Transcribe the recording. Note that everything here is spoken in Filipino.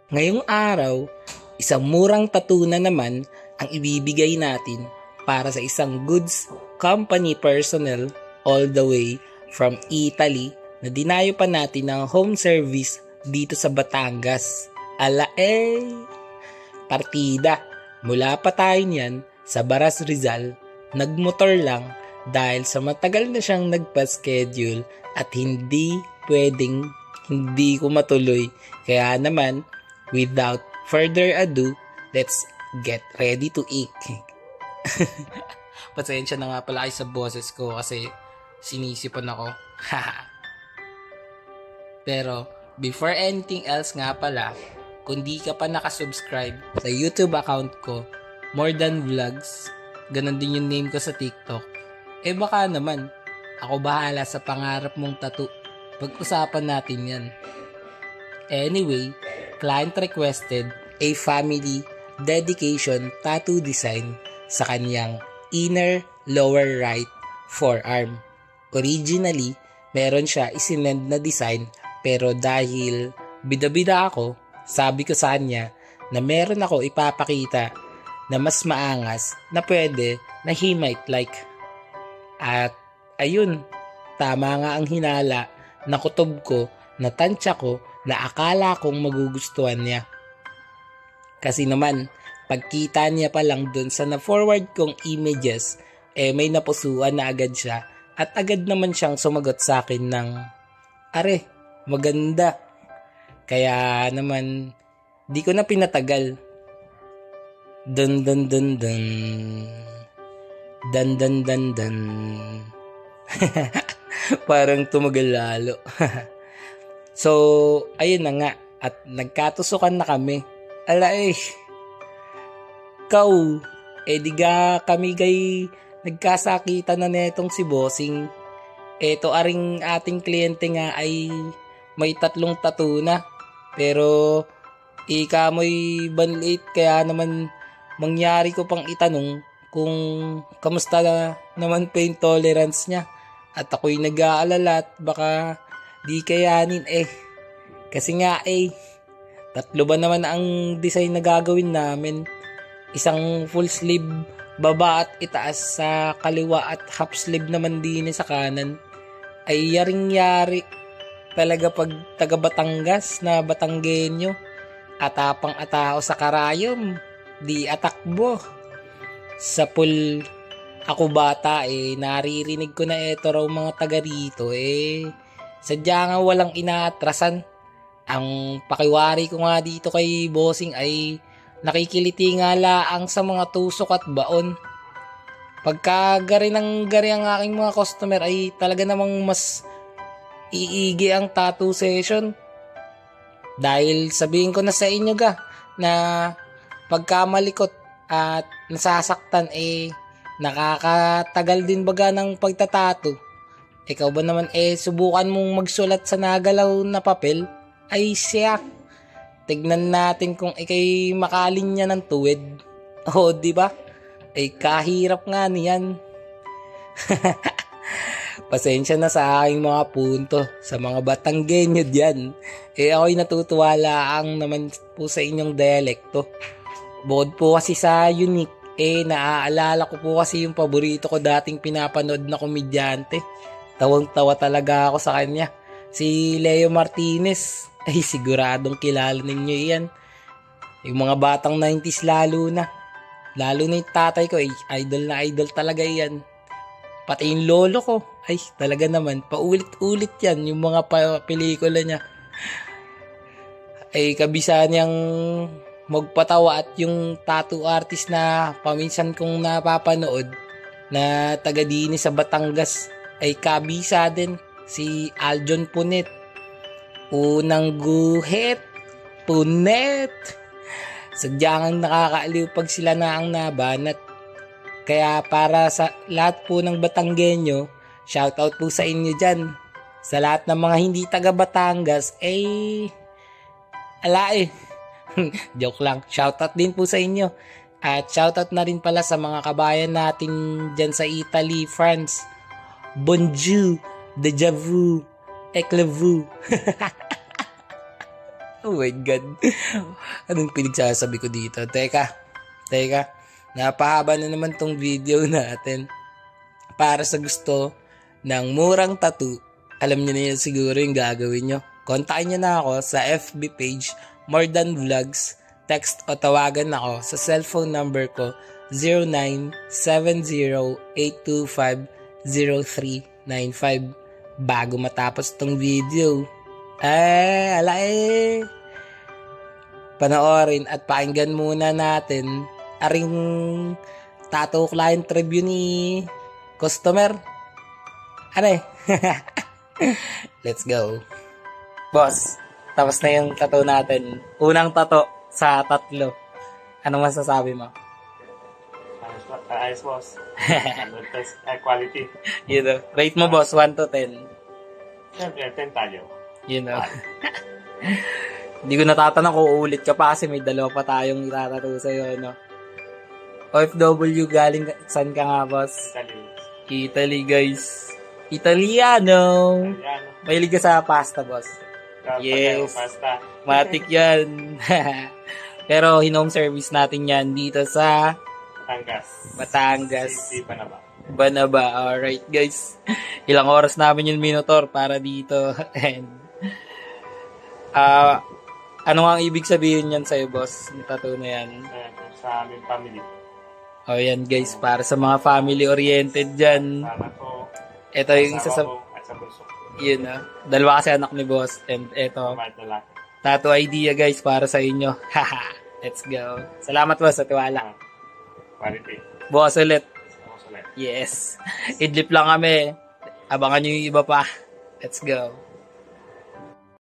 Ngayong araw, isang murang tattoo na naman ang ibibigay natin para sa isang goods company personnel all the way from Italy na dinayo pa natin ng home service dito sa Batangas. Partida. Mula pa tayo niyan sa Baras Rizal, nagmotor lang dahil sa matagal na siyang nagpa-schedule at hindi pwedeng hindi ko matuloy. Kaya naman, without further ado, let's get ready to eat. Pasensya na nga pala kayo sa boses ko kasi sinisipan ako. Pero, before anything else nga pala, kung di ka pa nakasubscribe sa YouTube account ko, More Than Vlogs, ganun din yung name ko sa TikTok, baka naman, ako bahala sa pangarap mong tattoo. Pag-usapan natin yan. Anyway, client requested a family dedication tattoo design sa kanyang inner lower right forearm. Originally, meron siya isinend na design pero dahil bida-bida ako, sabi ko sa kanya na meron ako ipapakita na mas maangas na pwede na he might like. At ayun, tama nga ang hinala na kutob ko, na tansya ko, na akala kong magugustuhan niya. Kasi naman, pagkita niya pa lang dun sa na-forward kong images, may napusuan na agad siya at agad naman siyang sumagot sa akin ng, "Are, maganda." Kaya naman, di ko na pinatagal. Dun dun dun dun. Dan dan dan dan. Parang tumagal lalo. So, ayun na nga. At nagkatusukan na kami. Kau, diga kami gay nagkasakitan na netong si Bossing. Eto aring ating kliyente nga ay may 3 tattoo na. Pero, ikamoy banlit kaya naman mangyari ko pang itanong kung kamusta na naman pa yung tolerance niya. At ako'y nag-aalala at baka di kayanin Kasi nga 3 ba naman ang design na gagawin namin. Isang full sleeve baba at itaas sa kaliwa at half sleeve naman din sa kanan. Ay yaring-yari talaga pag taga Batangas na Batanggenyo. Atapang atao sa karayom, di atakbo. Sa pool ako bata naririnig ko na eto raw mga taga rito sadya nga walang inaatrasan. Ang pakiwari ko nga dito kay Bossing ay nakikiliti nga laang sa mga tusok at baon. Pagka gari ng gari ang aking mga customer ay talaga namang mas iigi ang tattoo session. Dahil sabihin ko na sa inyo na pagka malikot at nasasaktan nakakatagal din baga ng pagtatato. Ikaw ba naman subukan mong magsulat sa nagalaw na papel? Ay siya, tignan natin kung ikay makalin niya ng tuwid. O diba? Kahirap nga niyan. Pasensya na sa aking mga punto sa mga Batanggenyo diyan. Ako'y natutuwa lang naman po sa inyong dialekto. Bukod po kasi sa unique, naaalala ko po kasi yung paborito ko dating pinapanood na komedyante. Tawang-tawa talaga ako sa kanya. Si Leo Martinez. Siguradong kilala ninyo yan. Yung mga batang 90s lalo na. Lalo na yung tatay ko, idol na idol talaga yan. Pati yung lolo ko, talaga naman, paulit-ulit yan, yung mga pelikula niya. Kabisa niyang magpatawa at yung tattoo artist na paminsan kong napapanood na taga dini sa Batangas kabisa din, si Aljon Punet. Unang guhit, Punet. Sadyang nakakaaliw pag sila na ang nabanat. Kaya para sa lahat po ng Batanggenyo, shoutout po sa inyo dyan. Sa lahat ng mga hindi taga Batangas, joke lang. Shoutout din po sa inyo. At shoutout na rin pala sa mga kabayan natin dyan sa Italy, France. Bonjour, déjà vu, éclairez-vous. Oh my God. Anong pinagsasabi ko dito? Teka. Napahaba na naman tong video natin. Para sa gusto ng murang tattoo, alam niyo na yun siguro yung gagawin nyo. Kontakin nyo na ako sa FB page, More Than Vlogs. Text o tawagan ako sa cellphone number ko, 0970-825-0395. Bago matapos tong video. Panoorin at pakinggan muna natin aring tattoo client review ni customer. Let's go. Boss, tapos na yung tattoo natin. Unang tattoo sa 3. Anong masasabi mo? Ayos, boss. Quality. You know, rate mo, boss, 1 to 10. Siyempre, 10 tayo. You know. Hindi ko natatanong kung uulit ka pa kasi may 2 pa tayong itatato sa'yo, no? OFW galing, saan ka nga, boss? Italy, guys. Italiano. Mahilig ka sa pasta, boss. Yes. Pasta. Matik yan. Pero hinome service natin yan dito sa Batangas. City, Banaba. Alright, guys. Ilang oras namin yung minotor para dito. And ano ang ibig sabihin yan sa'yo, boss? Yung tattoo na yan. Sa aming family. O yan, guys. Para sa mga family-oriented dyan. Sana ko. Ito yung isa sa... At sa bulso. Yun, 2 kasi anak ni boss. And ito, tattoo idea, guys, para sa inyo. Haha. Let's go. Salamat, boss, sa tiwala. Quality. Boss ulit. Yes. Idlip lang kami. Abangan nyo yung iba pa. Let's go.